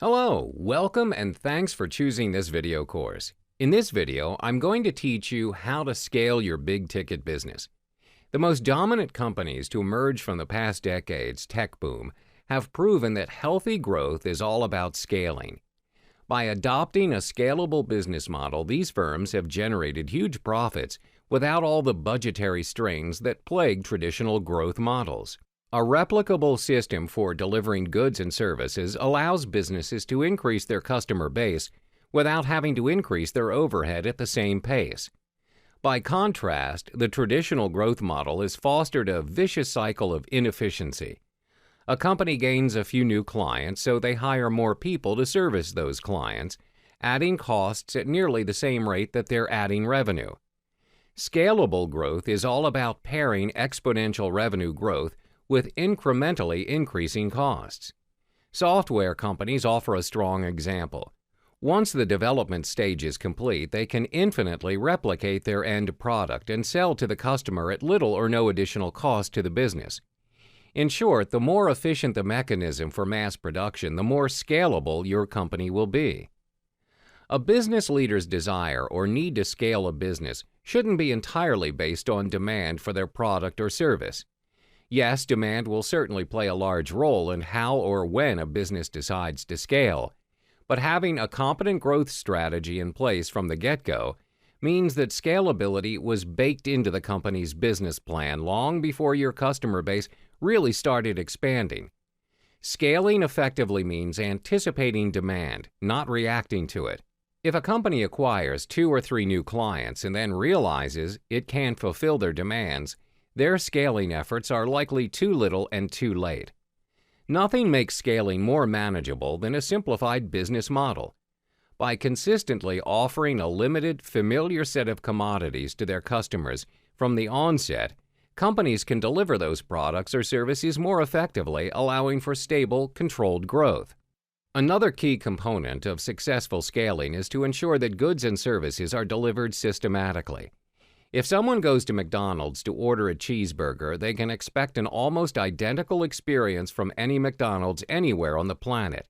Hello, welcome and thanks for choosing this video course. In this video, I'm going to teach you how to scale your big-ticket business. The most dominant companies to emerge from the past decade's tech boom have proven that healthy growth is all about scaling. By adopting a scalable business model, these firms have generated huge profits without all the budgetary strains that plague traditional growth models. A replicable system for delivering goods and services allows businesses to increase their customer base without having to increase their overhead at the same pace. By contrast, the traditional growth model has fostered a vicious cycle of inefficiency. A company gains a few new clients, so they hire more people to service those clients, adding costs at nearly the same rate that they're adding revenue. Scalable growth is all about pairing exponential revenue growth with incrementally increasing costs. Software companies offer a strong example. Once the development stage is complete, they can infinitely replicate their end product and sell to the customer at little or no additional cost to the business. In short, the more efficient the mechanism for mass production, the more scalable your company will be. A business leader's desire or need to scale a business shouldn't be entirely based on demand for their product or service. Yes, demand will certainly play a large role in how or when a business decides to scale, but having a competent growth strategy in place from the get-go means that scalability was baked into the company's business plan long before your customer base really started expanding. Scaling effectively means anticipating demand, not reacting to it. If a company acquires 2 or 3 new clients and then realizes it can't fulfill their demands, their scaling efforts are likely too little and too late. Nothing makes scaling more manageable than a simplified business model. By consistently offering a limited, familiar set of commodities to their customers from the onset, companies can deliver those products or services more effectively, allowing for stable, controlled growth. Another key component of successful scaling is to ensure that goods and services are delivered systematically. If someone goes to McDonald's to order a cheeseburger, they can expect an almost identical experience from any McDonald's anywhere on the planet.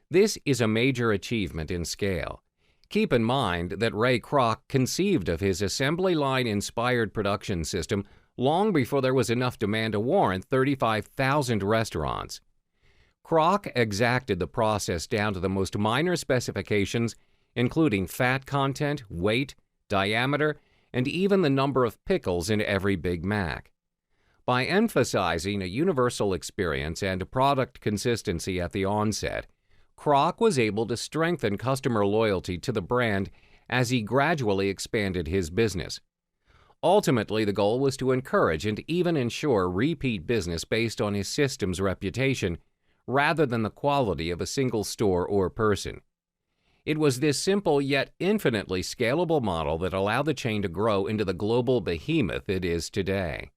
This is a major achievement in scale. Keep in mind that Ray Kroc conceived of his assembly line-inspired production system long before there was enough demand to warrant 35,000 restaurants. Kroc exacted the process down to the most minor specifications, including fat content, weight, diameter, and even the number of pickles in every Big Mac. By emphasizing a universal experience and product consistency at the onset, Kroc was able to strengthen customer loyalty to the brand as he gradually expanded his business. Ultimately, the goal was to encourage and even ensure repeat business based on his system's reputation, rather than the quality of a single store or person. It was this simple yet infinitely scalable model that allowed the chain to grow into the global behemoth it is today.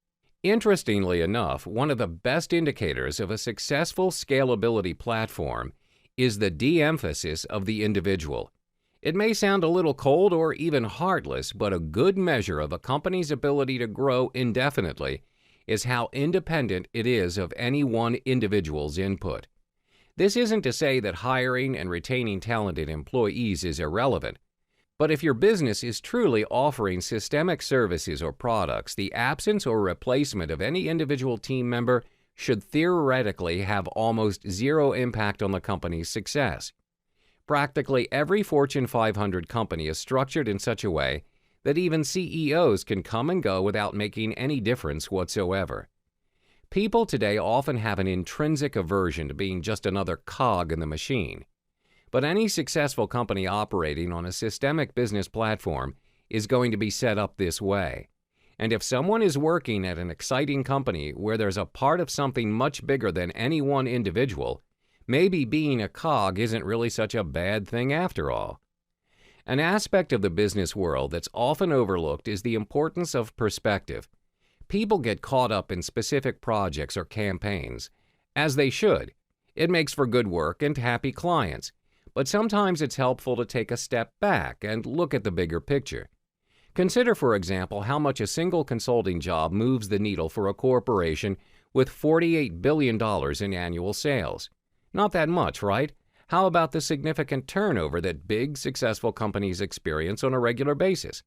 Interestingly enough, one of the best indicators of a successful scalability platform is the de-emphasis of the individual. It may sound a little cold or even heartless, but a good measure of a company's ability to grow indefinitely is how independent it is of any one individual's input. This isn't to say that hiring and retaining talented employees is irrelevant, but if your business is truly offering systemic services or products, the absence or replacement of any individual team member should theoretically have almost zero impact on the company's success. Practically every Fortune 500 company is structured in such a way that even CEOs can come and go without making any difference whatsoever. People today often have an intrinsic aversion to being just another cog in the machine. But any successful company operating on a systemic business platform is going to be set up this way. And if someone is working at an exciting company where there's a part of something much bigger than any one individual, maybe being a cog isn't really such a bad thing after all. An aspect of the business world that's often overlooked is the importance of perspective. People get caught up in specific projects or campaigns, as they should. It makes for good work and happy clients, but sometimes it's helpful to take a step back and look at the bigger picture. Consider, for example, how much a single consulting job moves the needle for a corporation with $48 billion in annual sales. Not that much, right? How about the significant turnover that big, successful companies experience on a regular basis?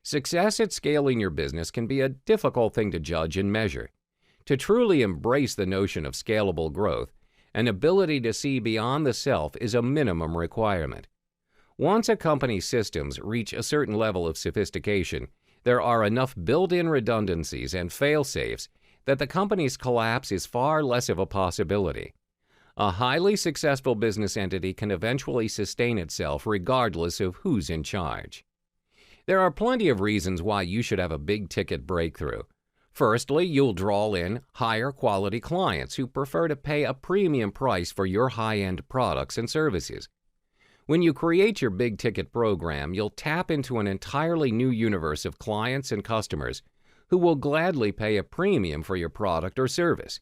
Success at scaling your business can be a difficult thing to judge and measure. To truly embrace the notion of scalable growth, an ability to see beyond the self is a minimum requirement. Once a company's systems reach a certain level of sophistication, there are enough built-in redundancies and fail-safes that the company's collapse is far less of a possibility. A highly successful business entity can eventually sustain itself regardless of who's in charge. There are plenty of reasons why you should have a big-ticket breakthrough. Firstly, you'll draw in higher quality clients who prefer to pay a premium price for your high-end products and services. When you create your big-ticket program, you'll tap into an entirely new universe of clients and customers who will gladly pay a premium for your product or service.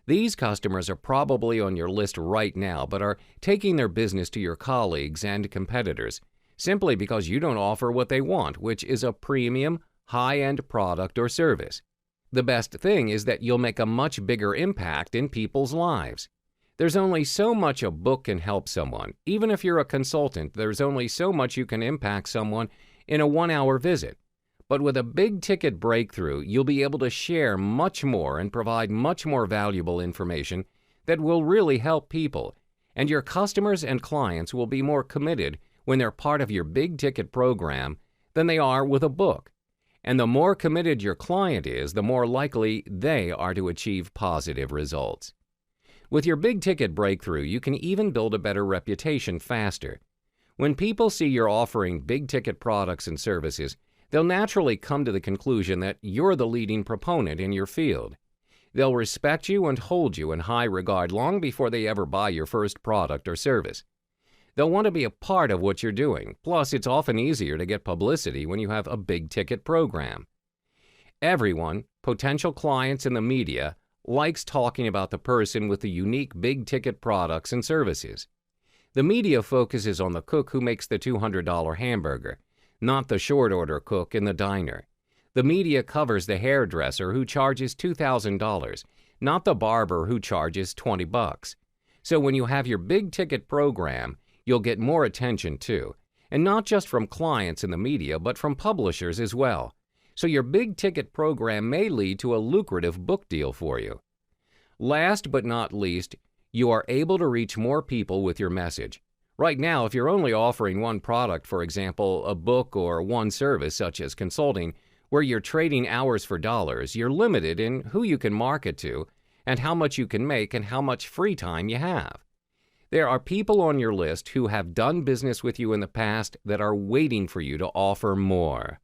These customers are probably on your list right now, but are taking their business to your colleagues and competitors simply because you don't offer what they want, which is a premium, high-end product or service. The best thing is that you'll make a much bigger impact in people's lives. There's only so much a book can help someone. Even if you're a consultant, there's only so much you can impact someone in a 1-hour visit. But with a big-ticket breakthrough, you'll be able to share much more and provide much more valuable information that will really help people, and your customers and clients will be more committed when they're part of your big-ticket program than they are with a book. And the more committed your client is, the more likely they are to achieve positive results. With your big-ticket breakthrough, you can even build a better reputation faster. When people see you're offering big-ticket products and services, they'll naturally come to the conclusion that you're the leading proponent in your field. They'll respect you and hold you in high regard long before they ever buy your first product or service. They'll want to be a part of what you're doing. Plus, it's often easier to get publicity when you have a big-ticket program. Everyone, potential clients and the media, likes talking about the person with the unique big-ticket products and services. The media focuses on the cook who makes the $200 hamburger, not the short-order cook in the diner. The media covers the hairdresser who charges $2,000, not the barber who charges $20. So when you have your big-ticket program, you'll get more attention too, and not just from clients in the media, but from publishers as well. So your big-ticket program may lead to a lucrative book deal for you. Last but not least, you are able to reach more people with your message. Right now, if you're only offering one product, for example, a book or one service such as consulting, where you're trading hours for dollars, you're limited in who you can market to and how much you can make and how much free time you have. There are people on your list who have done business with you in the past that are waiting for you to offer more.